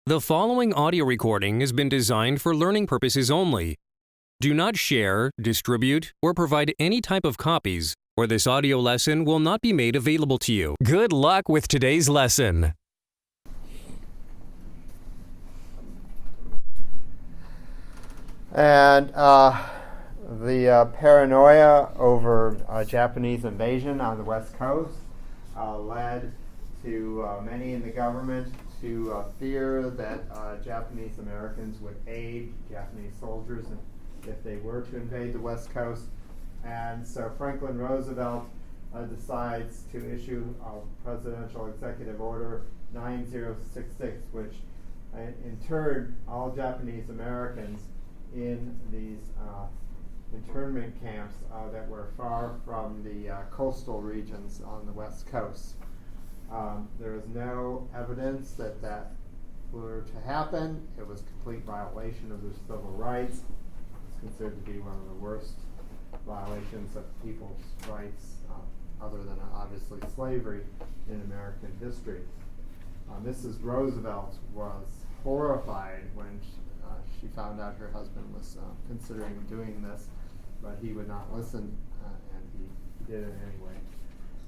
The following audio recording has been designed for learning purposes only. Do not share, distribute, or provide any type of copies, or this audio lesson will not be made available to you. Good luck with today's lesson. And the paranoia over Japanese invasion on the West Coast led to many in the government to fear that Japanese Americans would aid Japanese soldiers if they were to invade the West Coast. And so Franklin Roosevelt decides to issue a presidential executive order 9066, which interned all Japanese Americans in these internment camps that were far from the coastal regions on the West Coast. There is no evidence that that were to happen. It was a complete violation of their civil rights. It's considered to be one of the worst violations of people's rights, other than obviously slavery, in American history. Mrs. Roosevelt was horrified when she found out her husband was considering doing this, but he would not listen, and he did it anyway.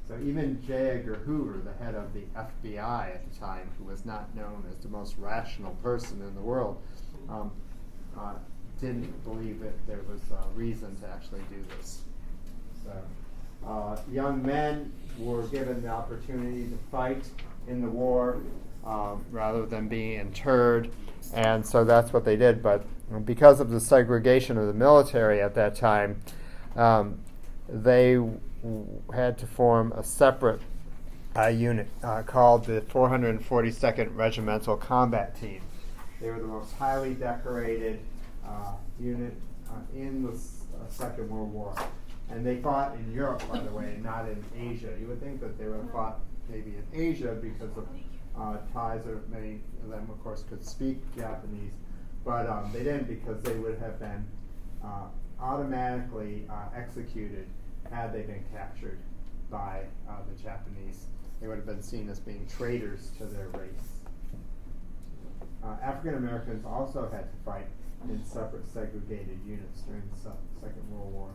So even J. Edgar Hoover, the head of the FBI at the time, who was not known as the most rational person in the world, didn't believe that there was reason to actually do this. So young men were given the opportunity to fight in the war rather than being interred, and so that's what they did. But because of the segregation of the military at that time, they had to form a separate unit called the 442nd Regimental Combat Team. They were the most highly decorated unit in the Second World War. And they fought in Europe, by the way, not in Asia. You would think that they would have fought maybe in Asia because of ties, or many of them, of course, could speak Japanese. But they didn't, because they would have been automatically executed had they been captured by the Japanese. They would have been seen as being traitors to their race. African Americans also had to fight in separate segregated units during the Second World War.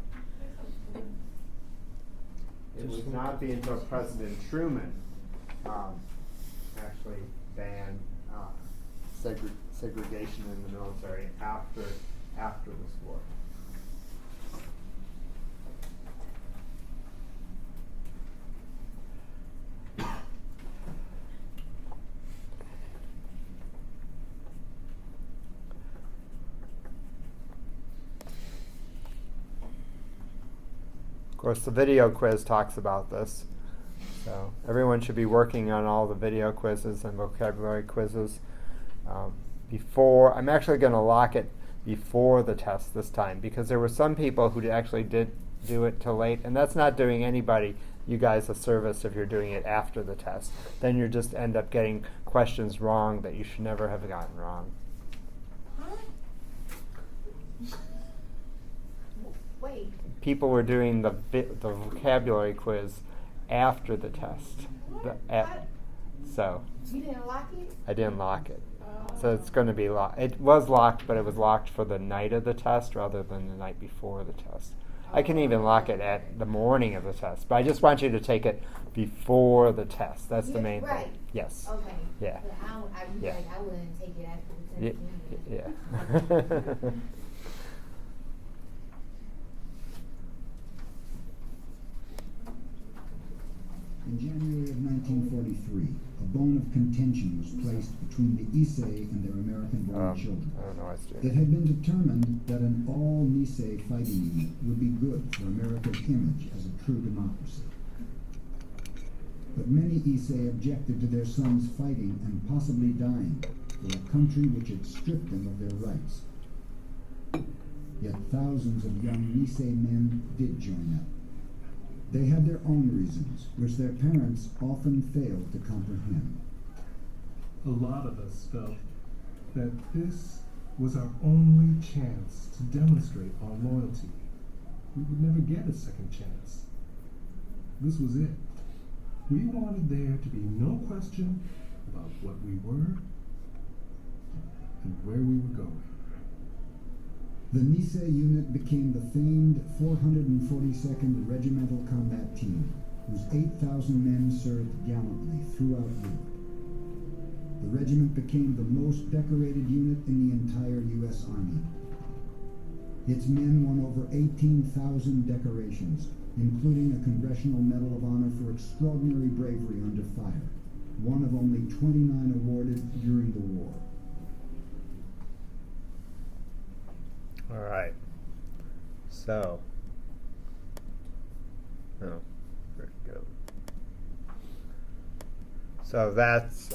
It would not be until President Truman actually banned segregation in the military after this war. Of course, the video quiz talks about this. So everyone should be working on all the video quizzes and vocabulary quizzes before. I'm actually going to lock it before the test this time, because there were some people who actually did do it till late, and that's not doing you guys a service if you're doing it after the test. Then you just end up getting questions wrong that you should never have gotten wrong. Wait. People were doing the vocabulary quiz after the test. So You didn't lock it? I didn't lock it. So it's going to be locked. It was locked, but it was locked for the night of the test rather than the night before the test. I can even lock it at the morning of the test, but I just want you to take it before the test. That's the main thing. Yes. Okay. Yeah. But I wouldn't take it after the test. Yeah. In January of 1943, a bone of contention was placed between the Issei and their American-born children. I don't know what's doing. It had been determined that an all-Nisei fighting unit would be good for America's image as a true democracy. But many Issei objected to their sons fighting and possibly dying for a country which had stripped them of their rights. Yet thousands of young Nisei men did join up. They had their own reasons, which their parents often failed to comprehend. A lot of us felt that this was our only chance to demonstrate our loyalty. We would never get a second chance. This was it. We wanted there to be no question about what we were where we were going. The Nisei unit became the famed 442nd Regimental Combat Team, whose 8,000 men served gallantly throughout Europe. The regiment became the most decorated unit in the entire U.S. Army. Its men won over 18,000 decorations, including a Congressional Medal of Honor for extraordinary bravery under fire, one of only 29 awarded during the war. All right. So, oh, where'd it go? So that's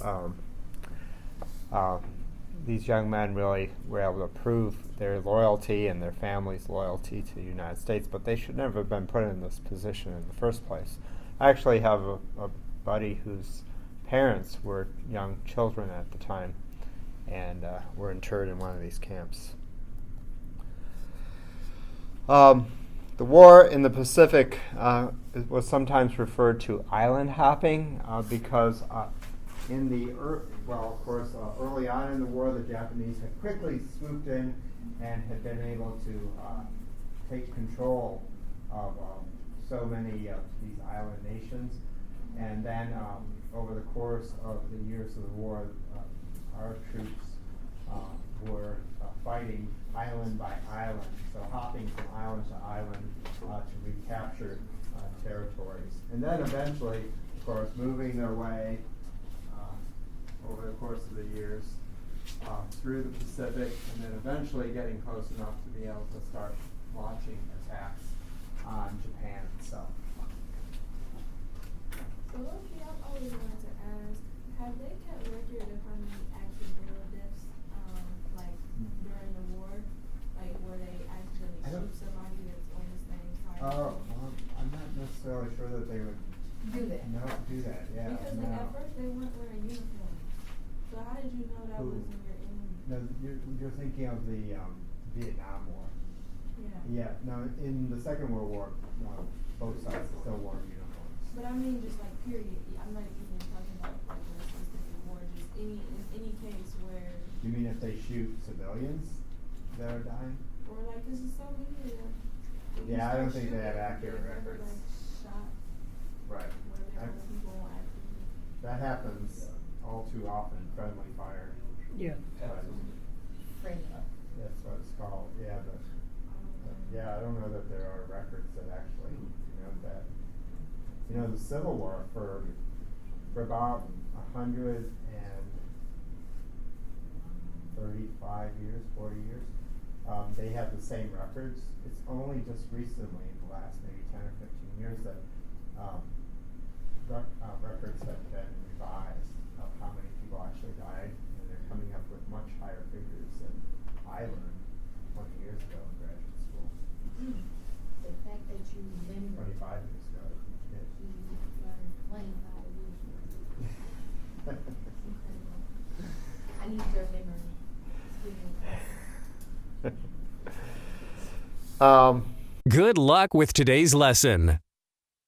these young men really were able to prove their loyalty and their family's loyalty to the United States, but they should never have been put in this position in the first place. I actually have a buddy whose parents were young children at the time and were interred in one of these camps. The war in the Pacific was sometimes referred to island hopping because in the early on in the war, the Japanese had quickly swooped in and had been able to take control of so many of these island nations. And then over the course of the years of the war, our troops were fighting island by island, so hopping from island to island to recapture territories. And then eventually, of course, moving their way over the course of the years through the Pacific, and then eventually getting close enough to be able to start launching attacks on Japan itself. So, Loki, I've always wanted to ask, have they kept record of how many accidental deaths, like during the war? Like, were they accidentally shoot somebody that's on the same side? Well, I'm not necessarily sure that they would Do that. do that. Yeah. Because like, at first they weren't wearing uniforms. So how did you know that Who? was in your enemy? No, you're thinking of the Vietnam War. Yeah. Yeah. No, in the Second World War, both sides still wore uniforms. But I mean, just like period. I'm not even talking about like a specific war. Just in any case where. You mean if they shoot civilians that are dying? Or like, cause it's so many of them. Yeah, I don't think they have accurate records. records. Like shot. Right. Where there were people actively. That happens all too often. Friendly fire. Yeah. Friendly. That's what it's called. Yeah, yeah. I don't know that there are records that actually note that. You know, the Civil War for about 135 years, 40 years, they have the same records. It's only just recently, in the last maybe 10 or 15 years, that records have been revised of how many people actually died, and they're coming up with much higher figures than I learned 20 years ago in graduate school. The fact that you remember 25 years ago. you learned 25 years ago. Incredible. I need your memory. Good luck with today's lesson.